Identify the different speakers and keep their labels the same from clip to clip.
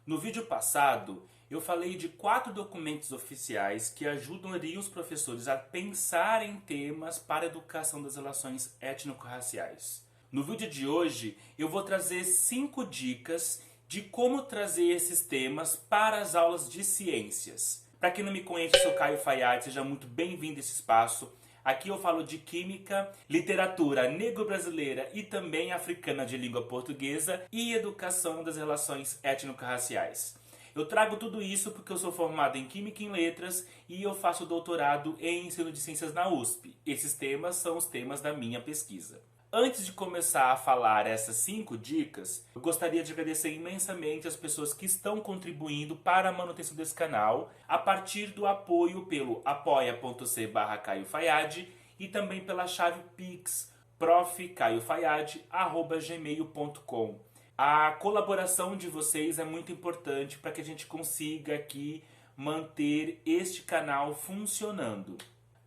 Speaker 1: No vídeo passado, eu falei de 4 documentos oficiais que ajudariam os professores a pensar em temas para a educação das relações étnico-raciais. No vídeo de hoje, eu vou trazer 5 dicas de como trazer esses temas para as aulas de ciências. Para quem não me conhece, eu sou Caio Fayad, seja muito bem-vindo a esse espaço. Aqui eu falo de química, literatura negro-brasileira e também africana de língua portuguesa e educação das relações étnico-raciais. Eu trago tudo isso porque eu sou formado em Química e em Letras e eu faço doutorado em Ensino de Ciências na USP. Esses temas são os temas da minha pesquisa. Antes de começar a falar essas 5 dicas, eu gostaria de agradecer imensamente as pessoas que estão contribuindo para a manutenção desse canal a partir do apoio pelo apoia.c/CaioFayad e também pela chave Pix profcaiofayad@gmail.com. A colaboração de vocês é muito importante para que a gente consiga aqui manter este canal funcionando.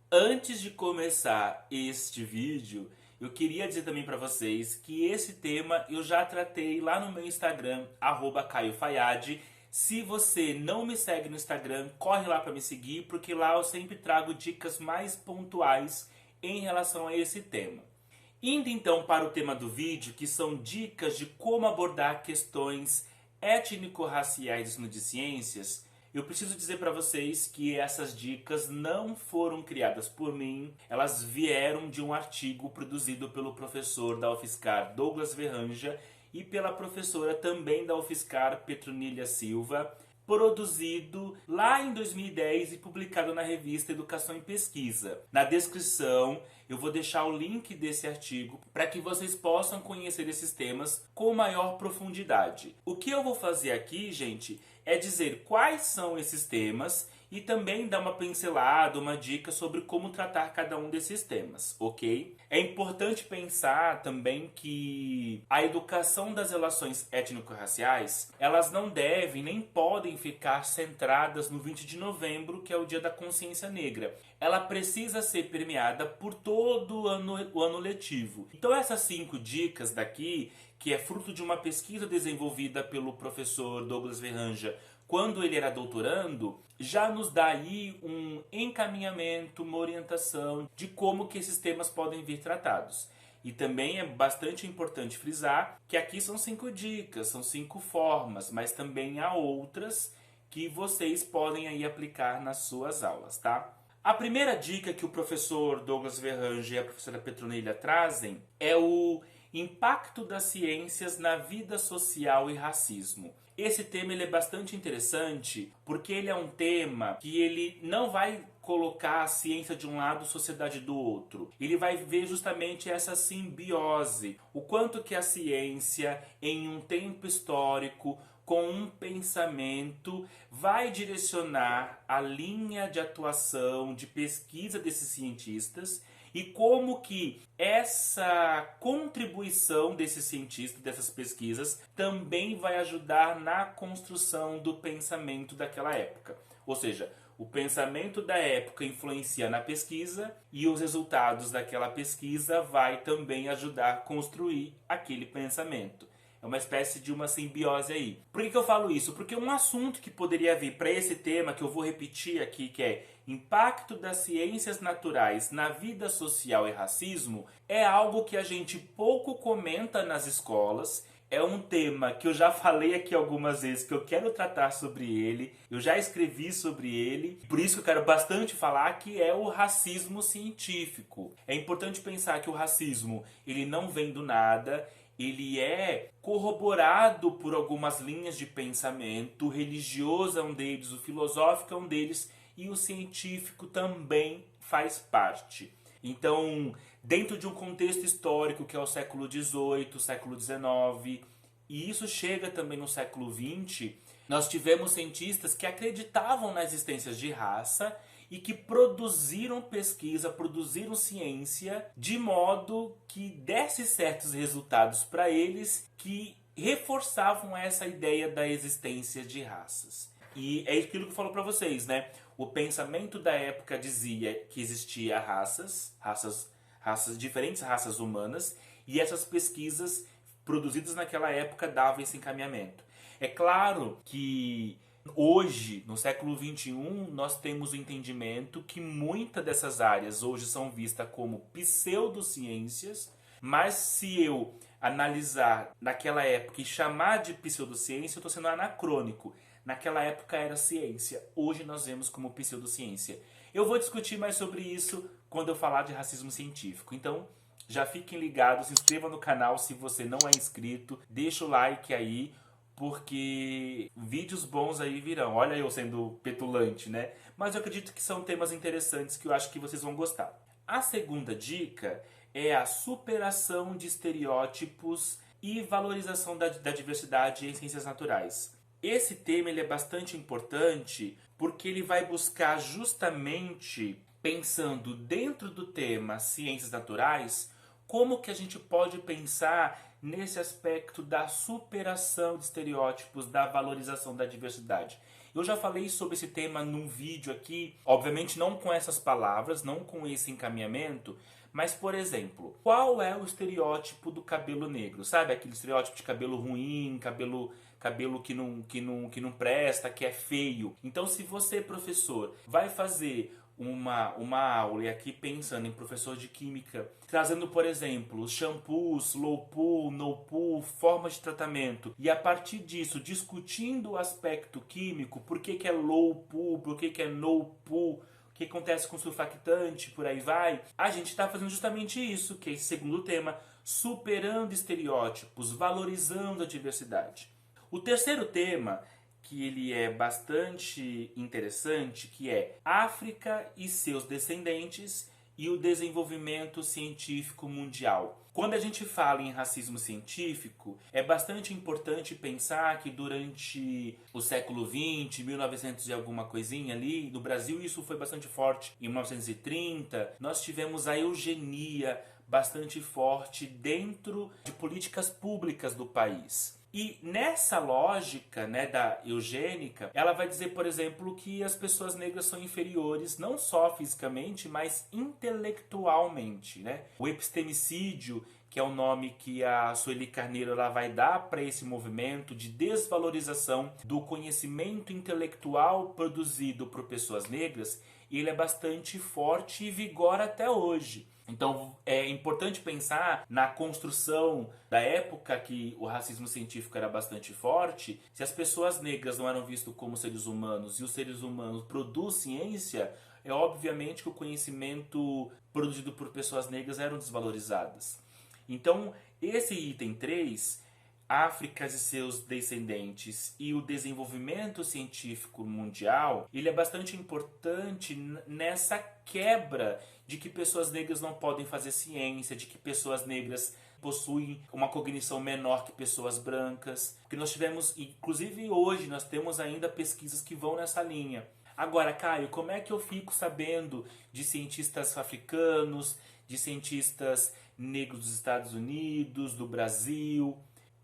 Speaker 1: Antes de começar este vídeo, eu queria dizer também para vocês que esse tema eu já tratei lá no meu Instagram, @CaioFayad. Se você não me segue no Instagram, corre lá para me seguir, porque lá eu sempre trago dicas mais pontuais em relação a esse tema. Indo então para o tema do vídeo, que são dicas de como abordar questões étnico-raciais no de ciências, eu preciso dizer para vocês que essas dicas não foram criadas por mim, elas vieram de um artigo produzido pelo professor da UFSCar Douglas Verranja e pela professora também da UFSCar Petronília Silva, produzido lá em 2010 e publicado na revista Educação em Pesquisa. Na descrição eu vou deixar o link desse artigo para que vocês possam conhecer esses temas com maior profundidade. O que eu vou fazer aqui, gente, é dizer quais são esses temas e também dar uma pincelada, uma dica sobre como tratar cada um desses temas, ok? É importante pensar também que a educação das relações étnico-raciais, elas não devem nem podem ficar centradas no 20 de novembro, que é o Dia da Consciência Negra. Ela precisa ser permeada por todo o ano letivo. Então essas 5 dicas daqui, que é fruto de uma pesquisa desenvolvida pelo professor Douglas Verranja quando ele era doutorando, já nos dá aí um encaminhamento, uma orientação de como que esses temas podem vir tratados. E também é bastante importante frisar que aqui são 5 dicas, são 5 formas, mas também há outras que vocês podem aí aplicar nas suas aulas, tá? A primeira dica que o professor Douglas Verranja e a professora Petronília trazem é o impacto das ciências na vida social e racismo. Esse tema ele é bastante interessante porque ele é um tema que ele não vai colocar a ciência de um lado, a sociedade do outro. Ele vai ver justamente essa simbiose, o quanto que a ciência em um tempo histórico com um pensamento vai direcionar a linha de atuação, de pesquisa desses cientistas e como que essa contribuição desses cientistas, dessas pesquisas, também vai ajudar na construção do pensamento daquela época. Ou seja, o pensamento da época influencia na pesquisa e os resultados daquela pesquisa vai também ajudar a construir aquele pensamento. É uma espécie de uma simbiose aí. Por que eu falo isso? Porque um assunto que poderia vir para esse tema, que eu vou repetir aqui, que é impacto das ciências naturais na vida social e racismo, é algo que a gente pouco comenta nas escolas. É um tema que eu já falei aqui algumas vezes, que eu quero tratar sobre ele, eu já escrevi sobre ele, por isso que eu quero bastante falar, que é o racismo científico. É importante pensar que o racismo, ele não vem do nada, ele é corroborado por algumas linhas de pensamento, o religioso é um deles, o filosófico é um deles e o científico também faz parte. Então, dentro de um contexto histórico que é o século XVIII, século XIX, e isso chega também no século XX, nós tivemos cientistas que acreditavam na existência de raça e que produziram pesquisa, produziram ciência de modo que desse certos resultados para eles que reforçavam essa ideia da existência de raças. E é aquilo que eu falo para vocês, né? O pensamento da época dizia que existia diferentes raças humanas, e essas pesquisas produzidas naquela época davam esse encaminhamento. É claro que hoje, no século XXI, nós temos o entendimento que muitas dessas áreas hoje são vistas como pseudociências, mas se eu analisar naquela época e chamar de pseudociência, eu estou sendo anacrônico. Naquela época era ciência, hoje nós vemos como pseudociência. Eu vou discutir mais sobre isso quando eu falar de racismo científico. Então, já fiquem ligados, se inscreva no canal se você não é inscrito, deixa o like aí, porque vídeos bons aí virão. Olha eu sendo petulante, né? Mas eu acredito que são temas interessantes que eu acho que vocês vão gostar. A segunda dica é a superação de estereótipos e valorização da diversidade em ciências naturais. Esse tema ele é bastante importante porque ele vai buscar justamente, pensando dentro do tema ciências naturais, como que a gente pode pensar nesse aspecto da superação de estereótipos, da valorização da diversidade. Eu já falei sobre esse tema num vídeo aqui, obviamente não com essas palavras, não com esse encaminhamento, mas, por exemplo, qual é o estereótipo do cabelo negro? Sabe aquele estereótipo de cabelo ruim, cabelo que não presta, que é feio? Então, se você, professor, vai fazer uma aula, e aqui pensando em professor de química, trazendo, por exemplo, shampoos, low pool, no pool, formas de tratamento, e a partir disso discutindo o aspecto químico, por que é low pool, por que é no pool, o que acontece com surfactante, por aí vai, a gente está fazendo justamente isso, que é esse segundo tema, superando estereótipos, valorizando a diversidade. O terceiro tema, que ele é bastante interessante, que é África e seus descendentes e o desenvolvimento científico mundial. Quando a gente fala em racismo científico, é bastante importante pensar que durante o século XX, 1900 e alguma coisinha ali, no Brasil isso foi bastante forte. Em 1930, nós tivemos a eugenia bastante forte dentro de políticas públicas do país. E nessa lógica, né, da eugênica, ela vai dizer, por exemplo, que as pessoas negras são inferiores não só fisicamente, mas intelectualmente, né? O epistemicídio, que é o nome que a Sueli Carneiro ela vai dar para esse movimento de desvalorização do conhecimento intelectual produzido por pessoas negras, ele é bastante forte e vigora até hoje. Então é importante pensar na construção da época que o racismo científico era bastante forte. Se as pessoas negras não eram vistas como seres humanos e os seres humanos produzem ciência, é obviamente que o conhecimento produzido por pessoas negras eram desvalorizadas. Então esse item 3, África e seus descendentes e o desenvolvimento científico mundial, ele é bastante importante nessa quebra de que pessoas negras não podem fazer ciência, de que pessoas negras possuem uma cognição menor que pessoas brancas. Porque nós tivemos, inclusive hoje, nós temos ainda pesquisas que vão nessa linha. Agora, Caio, como é que eu fico sabendo de cientistas africanos, de cientistas negros dos Estados Unidos, do Brasil?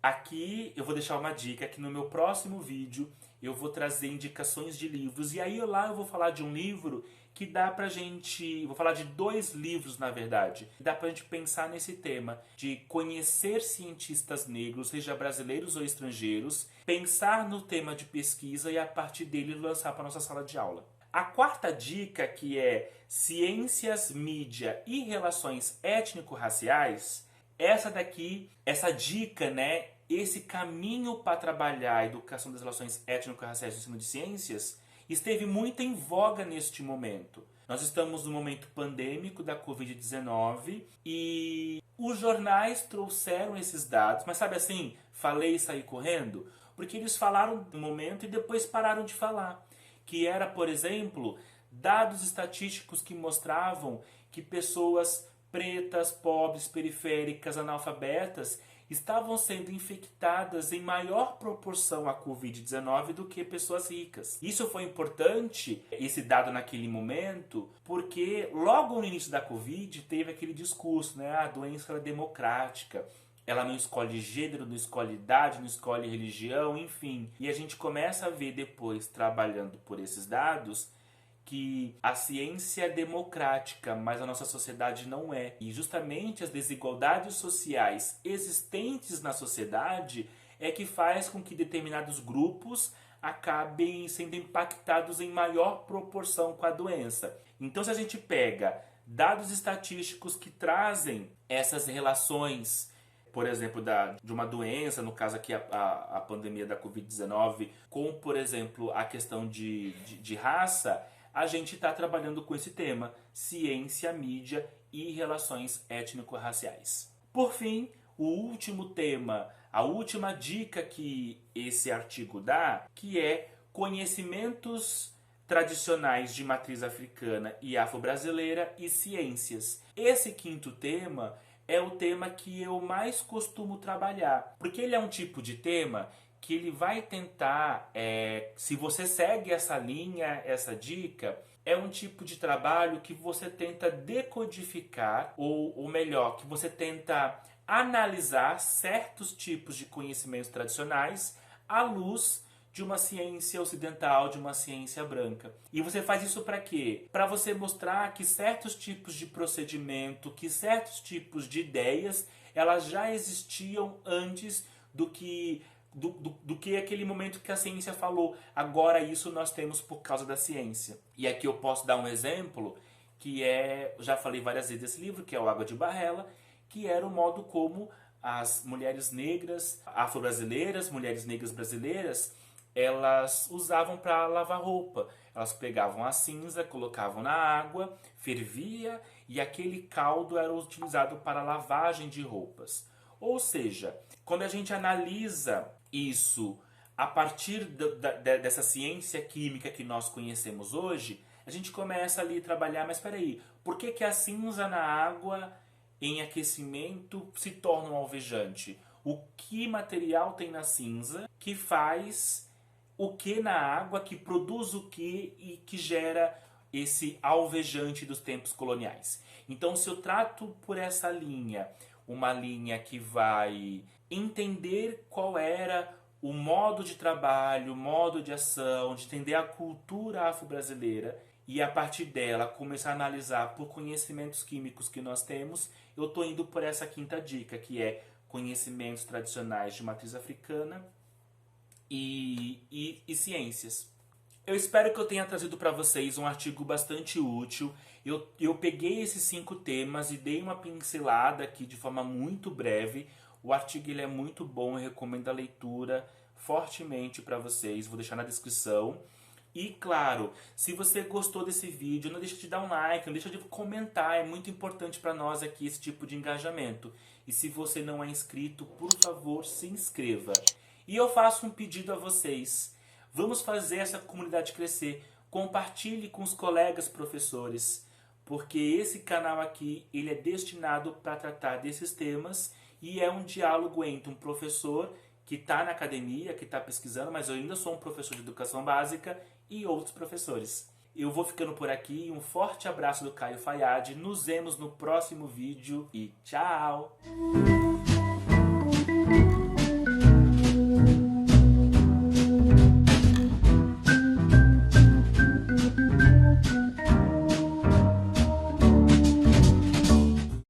Speaker 1: Aqui eu vou deixar uma dica que no meu próximo vídeo eu vou trazer indicações de livros. E aí lá eu vou falar de um livro que dá pra gente... Vou falar de 2 livros, na verdade. Dá pra gente pensar nesse tema de conhecer cientistas negros, seja brasileiros ou estrangeiros, pensar no tema de pesquisa e a partir dele lançar para nossa sala de aula. A quarta dica, que é ciências, mídia e relações étnico-raciais, essa dica, né, esse caminho para trabalhar a educação das relações étnico-raciais no ensino de ciências, esteve muito em voga neste momento. Nós estamos no momento pandêmico da Covid-19 e os jornais trouxeram esses dados, mas sabe assim, falei e saí correndo? Porque eles falaram no momento e depois pararam de falar. Que era, por exemplo, dados estatísticos que mostravam que pessoas pretas, pobres, periféricas, analfabetas estavam sendo infectadas em maior proporção à Covid-19 do que pessoas ricas. Isso foi importante, esse dado naquele momento, porque logo no início da Covid teve aquele discurso, né? A doença é democrática. Ela não escolhe gênero, não escolhe idade, não escolhe religião, enfim. E a gente começa a ver depois, trabalhando por esses dados, que a ciência é democrática, mas a nossa sociedade não é. E justamente as desigualdades sociais existentes na sociedade é que faz com que determinados grupos acabem sendo impactados em maior proporção com a doença. Então, se a gente pega dados estatísticos que trazem essas relações, por exemplo, de uma doença, no caso aqui a pandemia da Covid-19, com, por exemplo, a questão de raça, a gente está trabalhando com esse tema, ciência, mídia e relações étnico-raciais. Por fim, o último tema, a última dica que esse artigo dá, que é conhecimentos tradicionais de matriz africana e afro-brasileira e ciências. Esse quinto tema é o tema que eu mais costumo trabalhar, porque ele é um tipo de tema que ele vai tentar, se você segue essa linha, essa dica, é um tipo de trabalho que você tenta decodificar, ou melhor, que você tenta analisar certos tipos de conhecimentos tradicionais à luz de uma ciência ocidental, de uma ciência branca. E você faz isso para quê? Para você mostrar que certos tipos de procedimento, que certos tipos de ideias, elas já existiam antes do que aquele momento que a ciência falou. Agora isso nós temos por causa da ciência. E aqui eu posso dar um exemplo, que já falei várias vezes desse livro, que é o Água de Barrela, que era o modo como as mulheres negras afro-brasileiras, mulheres negras brasileiras, elas usavam para lavar roupa. Elas pegavam a cinza, colocavam na água, fervia e aquele caldo era utilizado para lavagem de roupas. Ou seja, quando a gente analisa isso a partir dessa ciência química que nós conhecemos hoje, a gente começa ali a trabalhar, mas espera aí, por que a cinza na água em aquecimento se torna um alvejante? O que material tem na cinza que faz o que na água, que produz o que e que gera esse alvejante dos tempos coloniais? Então, se eu trato por essa linha, uma linha que vai entender qual era o modo de trabalho, o modo de ação, de entender a cultura afro-brasileira e a partir dela começar a analisar por conhecimentos químicos que nós temos, eu estou indo por essa quinta dica, que é conhecimentos tradicionais de matriz africana e ciências. Eu espero que eu tenha trazido para vocês um artigo bastante útil. Eu peguei esses 5 temas e dei uma pincelada aqui de forma muito breve. O artigo ele é muito bom, eu recomendo a leitura fortemente para vocês. Vou deixar na descrição. E claro, se você gostou desse vídeo, não deixa de dar um like, não deixa de comentar. É muito importante para nós aqui esse tipo de engajamento. E se você não é inscrito, por favor, se inscreva. E eu faço um pedido a vocês. Vamos fazer essa comunidade crescer. Compartilhe com os colegas professores, porque esse canal aqui ele é destinado para tratar desses temas e é um diálogo entre um professor que está na academia, que está pesquisando, mas eu ainda sou um professor de educação básica, e outros professores. Eu vou ficando por aqui, um forte abraço do Caio Fayad, nos vemos no próximo vídeo e tchau!